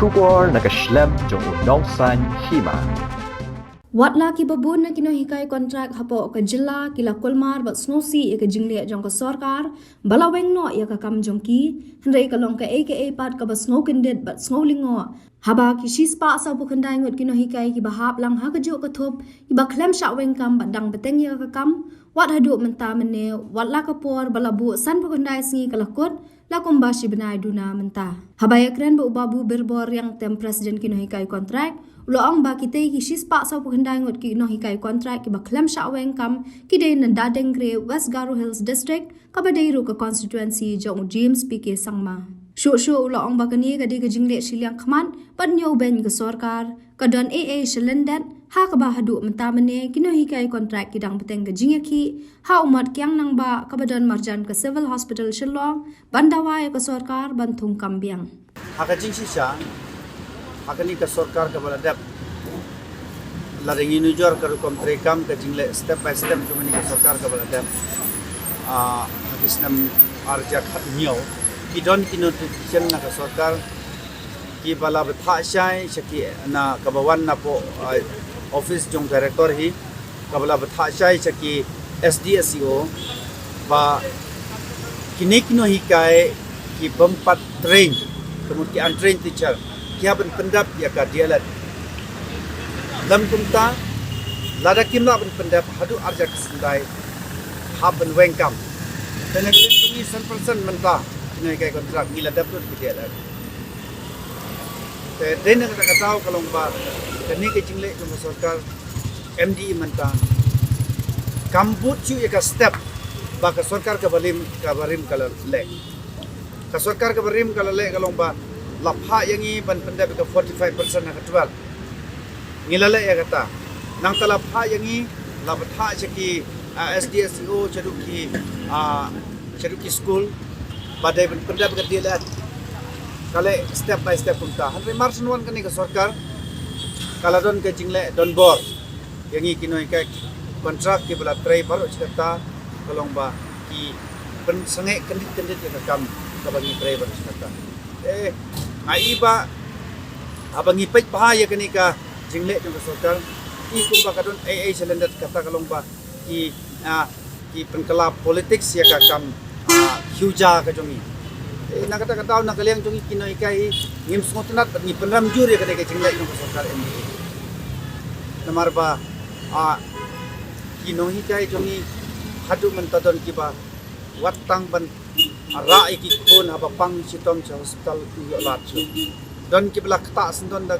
Shukor nakaslem jong unongsan hima. Watla ki babun na kinohikai kontrak hapo ka jilla kila kolmar bat snosi ka jingle jong ka sarkar balaweng no ya ka kam jong ki hendai ka long ka aka pat ka bas snow kendet bat snow lingo haba ki shispa sa bu kandai ngot kinohikai ki bahap lang ha ka jo ka thop ki ba klem sha weng kam badang beteng ya ka kam wat hadu menta mene watla ka por balabu san bu kandai singi kalakot la kombashi benai duna menta habaya kren bu babu berbor yang tem presiden kinohikai kontrak Loong ba kita ki shispa sa paghandai ngot ki no hikai kontrak ki baklam sha weng kam ki de nan dadeng gre West Garo Hills District kabadai ru ka constituency jong James PK Sangma shu loong ba kani ka de ka jingle shiliang khman pan nyo ben ka sarkar ka don AA shilendat ha ka ba hadu mentamane ki no hikai kontrak ki dang beteng ka jingaki ha umat kyang nang ba kabadon marjan ka civil hospital shillong bandawa ka sarkar banthung kambiang ha ka jing shisha Akani ka sarkar ka baladap laringi nujor ka rukom trekam ka jingle step by step kumani ka sarkar ka baladap habisnam arja khat miao kidon kinotition na ka sarkar ki bala betha shai shaki na kabawan na po office jong director hi kabala betha shai shaki SDSCO ba kinikno hikai ki bampat train kemudian untrained teacher kia ben pendap ya ka dialat lam kumta lada kimla ben pendap hadu arja kesendai ha ben wengkam tenek len tungi 100% menta ngai kai kontrak gila dapur ki dialat te den ka katau kalong ba kani ke jingle jong sarkar MD menta kambut chu ya ka step ba ka sarkar ka barim kala le ka sarkar ka barim kala le kalong ba lapha yangi ban pendap ka 45% na katwal ngilala ya kata nang talapha yangi lapha chaki SDSCO chaduki school badai ban pendap ka dilat kale step by step punta hanre march nuan kani ka sarkar kala don ka jingle don bor yangi kinoi ka kontrak ki bala trai baru cerita kalong ba ki pen sangai kendit ya kam ka bagi trai baru cerita aiba abangi pej bahaya kenika jingle jong sarkar I kumba kadon AA selendat kata kalong ba ki penkala politik sia ka kam huja ka jongi na kata tahu na kaliang jongi kinoi kai ngim smotenat ni penram jur ya kenika jingle jong sarkar ini namar ba kinoi kai jongi hadu mentadon kiba watang ban rai ki kon haba pang sitom cha hospital yo lat chu don ki blak ta sendon da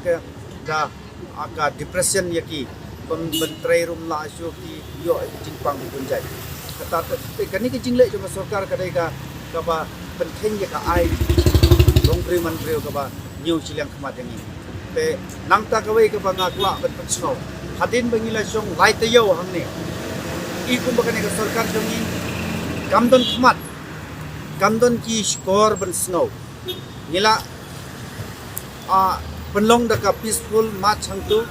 aga depression yaki pembentrei rum la shu ki yo jingpang bunjai kata te kani ki jingle jo sarkar kadai ka ba pentheng ya ka ai rongri mantre ka ba new chiliang khmat yangi te nang ta ka wei ka ba ngakwa ban snow hadin bangila song lai te yo hangne I kumba kani ka sarkar jongi kamdon khmat Kamdon ki skor ben snow nila penlong da ka peaceful march hangtu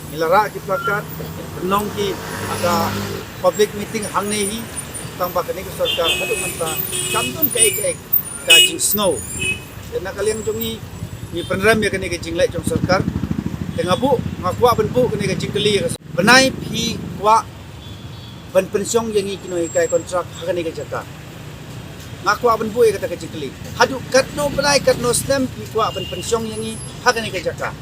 nila ra ki plakat penlong ki ada public meeting hangne hi tamba kani ka sarkar hadu manta kamdon kai ka jing snow na kaliang jongi ni penram ya kani ka jingle jong sarkar tengabu ngakwa ben bu kani ka jingkeli benai phi kwa ben pensiong yangi kinoi kai kontrak kani ka jaka ngakwa ben boy kata kecikli hadu katno belai katno stem pikwa ben pensiong yangi hakani ke jaka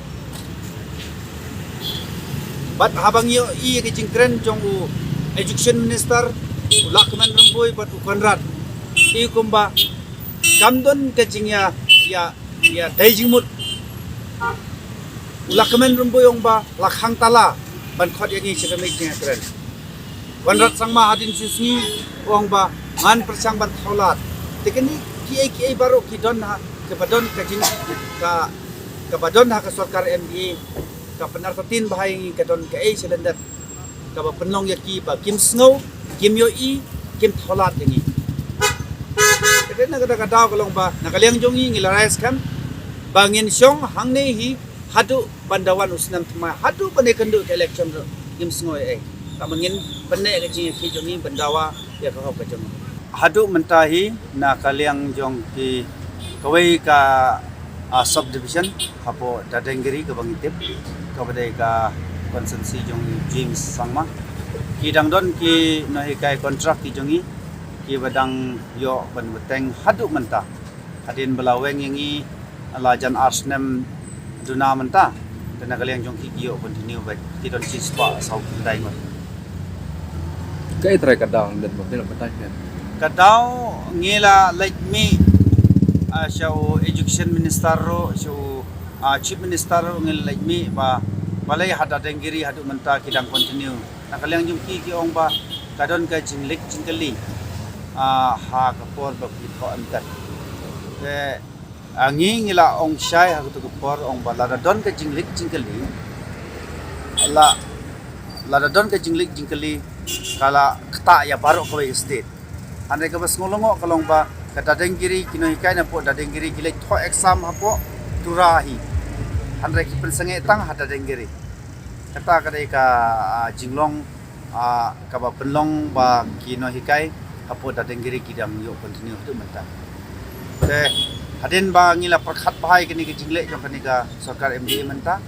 bat habang yo I ke jingkren jong u education minister ulakman rumboy bat ukanrat I kumba kamdon ke jingya ya daijingmut ulakman rumboy ong ba lakhang tala ban khot yangi sekamik jingkren wanrat sangma hadin susni ong ba ngan persang ban tholat tekeni ki baru ki don ha ke badon ka jing ka badon ha ka sarkar MDA ka penartatin bahai ka don ka selendat ka ba penlong yaki ba kim snow kim yo I kim tholat yangi keten na ka daw kalong ba nakaliang jongi ngilarais kam bangin syong hangne hi hadu bandawan usnam tma hadu pane kendu ke election kim snow kamangin penne ka jing ki jongi bandawa ya ka ka jongi hadu mentahi na kaliang jong ki kawai ka subdivision hapo Dadenggiri ke Bangitip kepada ka konsensi jong James Sangma kidang don ki nohikai kontrak ki jongi ki badang yo ban beteng haduk mentah hadin belaweng yangi lajan Arsnem duna mentah kena kalian jong ki yo continue baik ki don cispa sau dai ngot Cái trai kadang dan mungkin lepas kan. kadau ngila like me show education minister ro show chief minister ro ngil like me ba balai hada denggiri hadu menta kidang continue nakaliang jumki ki ong ba kadon ka jinglik jingkali ha kapor ba ko antat ke angi ngila ong syai ha tu kapor ong ba la don ka jinglik jingkali la don ka jinglik jingkali kala kata ya baru ko state ande ka bas ngolongo kalong ba kata denggiri kino hikai na po dadenggiri gilai tho exam hapo turahi andre ki pensange tang hada denggiri kata kadai ka jinglong ka ba penlong ba kino hikai hapo dadenggiri kidang yo continue tu menta te hadin ba ngila perkhat bahai kini ki jingle jong kani ka sarkar MDA menta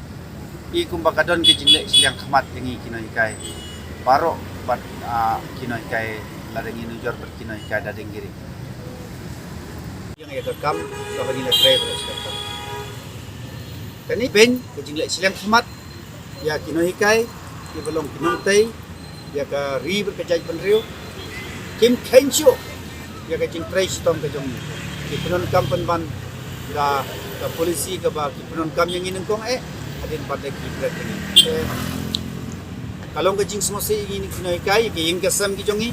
I kumba kadon ki jingle siang khmat yangi kino hikai baro bat kino hikai ladengi nujor ber kino hikai dadenggiri yang ia kam ka bagi le pre sekarang kani ben ke jingle silang khmat ya kino hikai ki belong kinontai ya ka ri ber kejai penriu kim khenchu ya ka jing tre stom ka jong ki penon kam penban da ka polisi ka ba ki penon kam yang ineng kong adin pada ki berat ini kalong ka jing semose ini kino hikai ki yang kasam ki jongi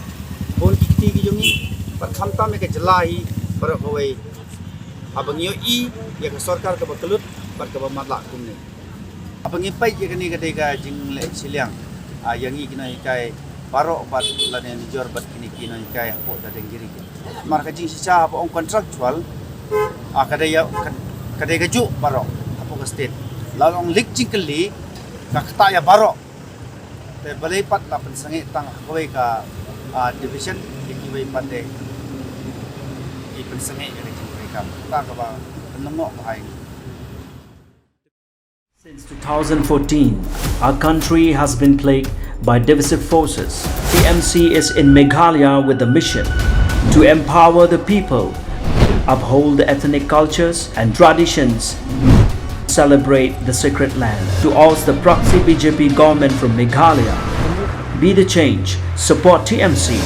bon ki ki jongi par khamta me ka jalai par kawai abang yo ya ka sarkar ka bakalut par ka matla kumne abang ipai ya kani ka dega jingle siliang yang i kina hikai baro bat lane nijor bat kini kina hikai hapo dadenggiri mar ka jing sicha hapo on contractual kadaya kadaya ju baro hapo ka state lalong lik jingkeli ka kata ya baro te balai pat la pensange tang kawai ka division ki wai pate ki pensange ya ka ta ka ba penengok bahai. Since 2014, our country has been plagued by divisive forces. TMC is in Meghalaya with the mission to empower the people, uphold the ethnic cultures and traditions, celebrate the sacred land. To oust the proxy BJP government from Meghalaya, be the change, support TMC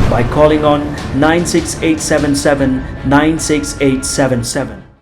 by calling on 96877 96877.